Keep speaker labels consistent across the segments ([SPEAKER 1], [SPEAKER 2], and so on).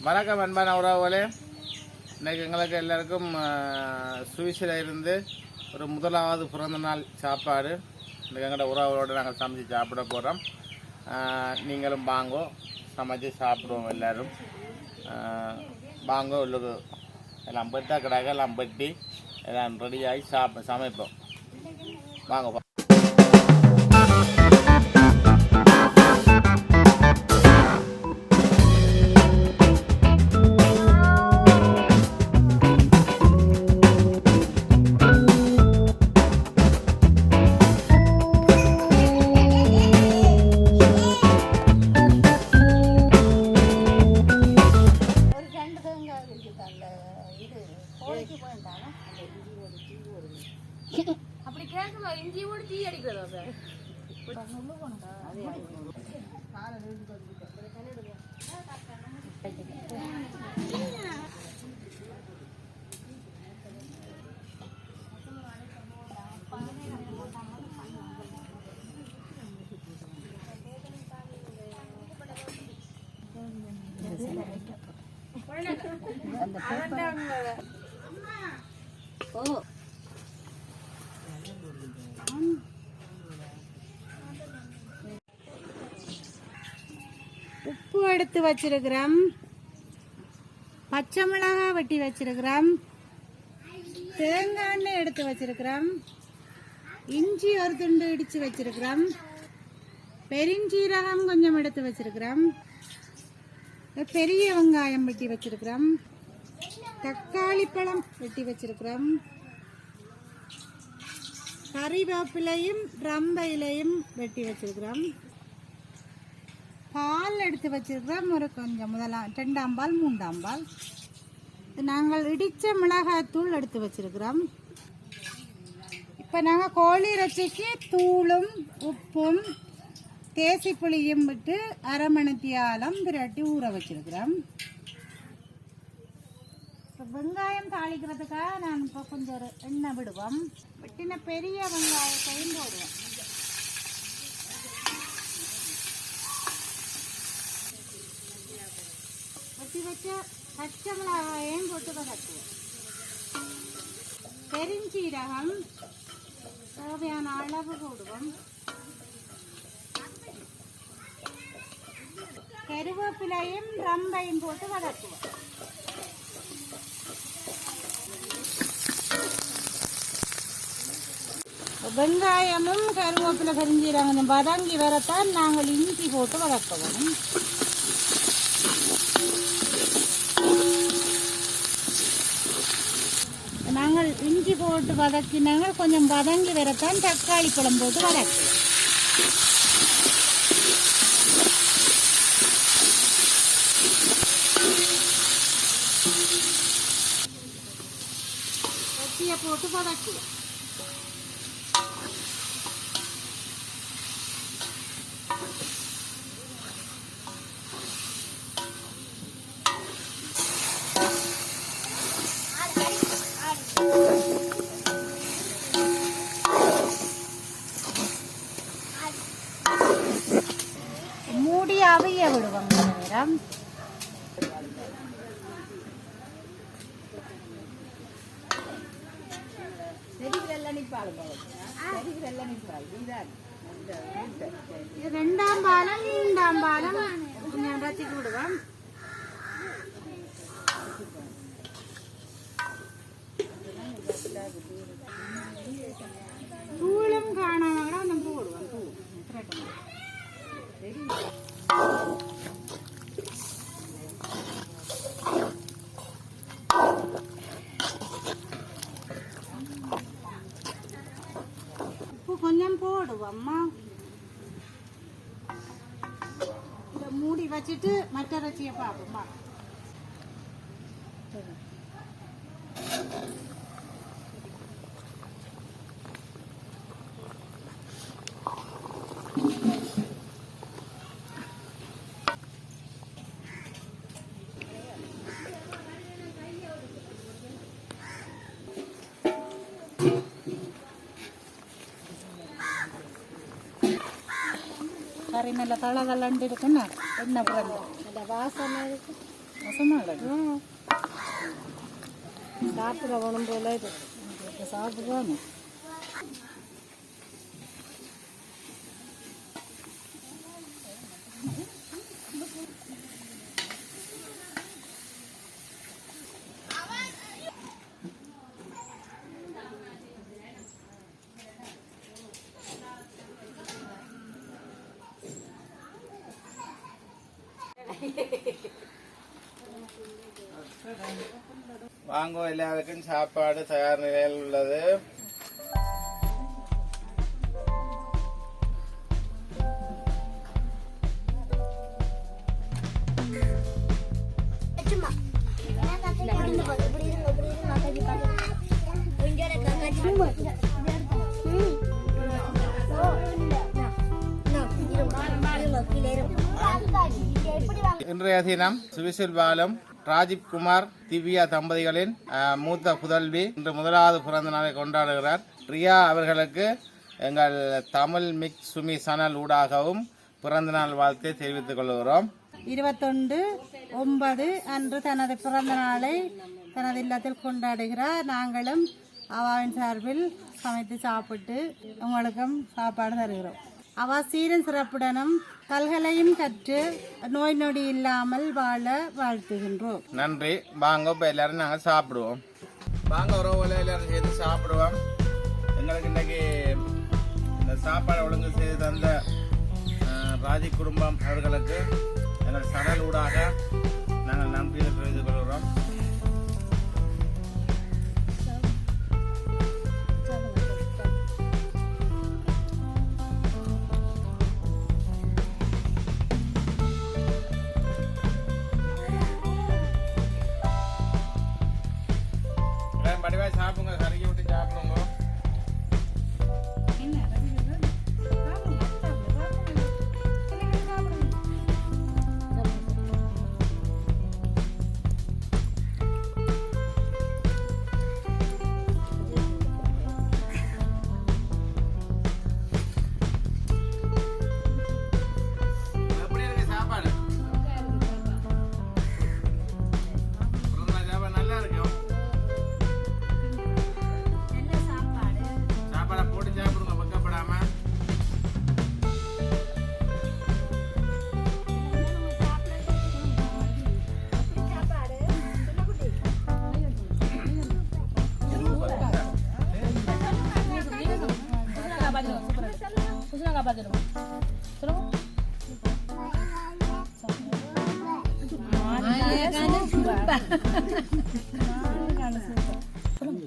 [SPEAKER 1] வணக்கம் அன்பான உறவுகளே, இன்றைக்கு எங்களுக்கு எல்லாருக்கும் சுவிஸில் இருந்து ஒரு முதலாவது பிறந்த நாள் சாப்பாடு இன்றைக்கு எங்களோட உறவுகளோடு நாங்கள் சமைச்சு சாப்பிட போகிறோம். நீங்களும் வாங்கோ, சமைச்சு சாப்பிடுவோம். எல்லோரும் வாங்கோ. உள்ளுக்கு எல்லாம் பெட்டா கிடாக்க எல்லாம் பெட்டி எல்லாம் ரெடியாகி சமைப்போம். வாங்க.
[SPEAKER 2] அப்படி கேட்கல, இஞ்சி ஓடி டீ அடிக்கிறதா
[SPEAKER 3] உப்பு எடுத்து வச்சிருக்கிறோம், பச்சை மிளகாய் வெட்டி வச்சிருக்கிறோம், தேங்காய் எண்ணெய் எடுத்து வச்சிருக்கிறோம், இஞ்சி ஒரு துண்டு இடிச்சு வச்சிருக்கிறோம், பெருஞ்சீரகம் கொஞ்சம் எடுத்து வச்சிருக்கிறோம், பெரிய வெங்காயம் வெட்டி வச்சிருக்கிறோம், தக்காளி பழம் வெட்டி வச்சிருக்கிறோம், கறிவேப்பிலையும் ரம்ப இலையும் வெட்டி வச்சிருக்கிறோம், பால் எடுத்து வச்சிருக்கிறோம் ஒரு கொஞ்சம், முதலாம் 2ஆம் பால் 3ஆம் பால். நாங்கள் இடித்த மிளகாய்த்தூள் எடுத்து வச்சிருக்கிறோம். இப்போ நாங்கள் கோழி இறைச்சிக்கு தூளும் உப்பும் தேசி புளியும் விட்டு அரை மணித்தியாலம் விரட்டி ஊற வச்சிருக்கிறோம். வெங்காயம் தாளிக்கிறதுக்காக நான் இப்போ கொஞ்சம் ஒரு எண்ணெய் விடுவோம். வெட்டின பெரிய வெங்காயத்தையும் போடுவோம். வெட்டி வச்ச பச்சை மிளகாயையும் போட்டு வதக்குவோம். பெருஞ்சீரகம் தேவையான அளவு போடுவோம். கருவேப்பிலையும் ரம்பையும் போட்டு வதக்குவோம். வெங்காயமும் கருவேப்பிலை பெருஞ்சீரகம் வதங்கி வரத்தான் நாங்கள் இஞ்சி போட்டு வதக்குவோம். நாங்கள் இஞ்சி போட்டு வதக்கினாங்க, கொஞ்சம் வதங்கி வரத்தான் தக்காளி பழம் போட்டு வதக்குவோம். வெட்டியை போட்டு வதக்குவோம். மூடி அவிய விடுவோம் நேரம். இது 2ஆம் பாலம் 3ஆம் பாலம் கொஞ்சம் ரசிக்க விடுவோம். தூளும் காணாம நம்ம போடுவோம். உப்பு கொஞ்சம் போடுவோம்மா. இதை மூடி வச்சுட்டு மற்ற இறைச்சியை பார்ப்போம்மா. கறி நல்லா தள தளண்டு இருக்குன்னா எண்ணெய் புரண்டு நல்ல வாசனை இருக்கு. சாப்பிடணும் போல இது சாப்பிடுவாங்க.
[SPEAKER 1] வாங்க, எல்லாருக்கும் சாப்பாடு தயார் நிலையில் உள்ளது. இன்றைய தினம் சுவிசில் வாழும் ராஜீவ் குமார் திவ்யா தம்பதிகளின் மூத்த புதல்வி இன்று முதலாவது பிறந்த நாளை கொண்டாடுகிறார். ரியா அவர்களுக்கு எங்கள் தமிழ் மிக்ஸ் சுமி சனல் ஊடாகவும் பிறந்த நாள் வாழ்த்தை தெரிவித்துக் கொள்கிறோம்.
[SPEAKER 3] 21/9 அன்று தனது பிறந்த நாளை தனது இல்லத்தில் கொண்டாடுகிறார். நாங்களும் அவாவின் சார்பில் சமைத்து சாப்பிட்டு உங்களுக்கும் சாப்பாடு தருகிறோம். அவா சீரன் சிறப்புடனும் கல்களையும் கற்று நோய் நொடி இல்லாமல் வாழ வாழ்த்துகின்றோம்.
[SPEAKER 1] நன்றி. வாங்க, இப்போ எல்லாரும் நாங்கள் சாப்பிடுவோம். வாங்க, உறவுகளை எல்லாரும் சேர்ந்து சாப்பிடுவோம். எங்களுக்கு இன்றைக்கி இந்த சாப்பாடு ஒழுங்கு செய்து தந்த ராஜி குடும்பம் அவர்களுக்கு எங்கள் சடல் ஊடாக நாங்கள் நன்றியை தெரிவித்துக் கொள்கிறோம். படிவாய் சாப்பிடுங்க, கறிக்கி விட்டு சாப்பிடுங்க. எப்படி இருக்கு சாப்பாடு? நல்லா இருக்கும். போட்டு சாப்பிடுங்க, பக்கப்படாம.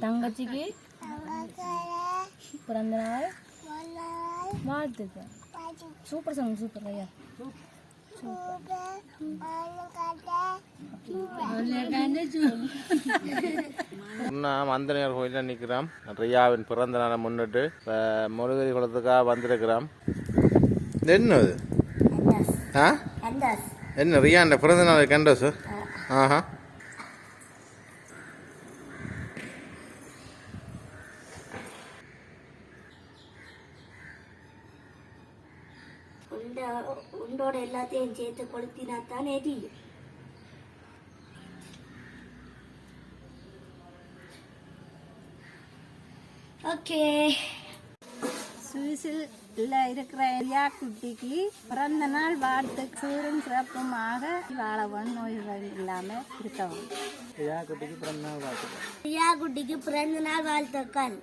[SPEAKER 2] தங்கச்சிக்கு பிறந்த நாள் வாழ்த்துக்கள். சூப்பர் சாங், சூப்பர் ஐயா.
[SPEAKER 1] மந்தனியார் கோயிலில் நிற்கிறோம். ரியாவின் பிறந்த நாளை முன்னிட்டு முருகரி குளத்துக்காக வந்திருக்கிறோம். என்ன அது? என்ன ரியாண்ட பிறந்த நாள் கண்டோஸ்? ஆஹா.
[SPEAKER 4] உண்டோட எல்லாத்தையும் சேர்த்து கொளுத்தினா தான் எரியும். ஓகே,
[SPEAKER 3] சுவிஸில் இருக்கிற ரியா குட்டிக்கு பிறந்த நாள் வாழ்த்து. சீரும் சிறப்புமாக வாழவன் நோய்கள் இல்லாமல் இருக்கவும்.
[SPEAKER 4] ரியா குட்டிக்கு பிறந்த நாள் வாழ்த்துக்கள்.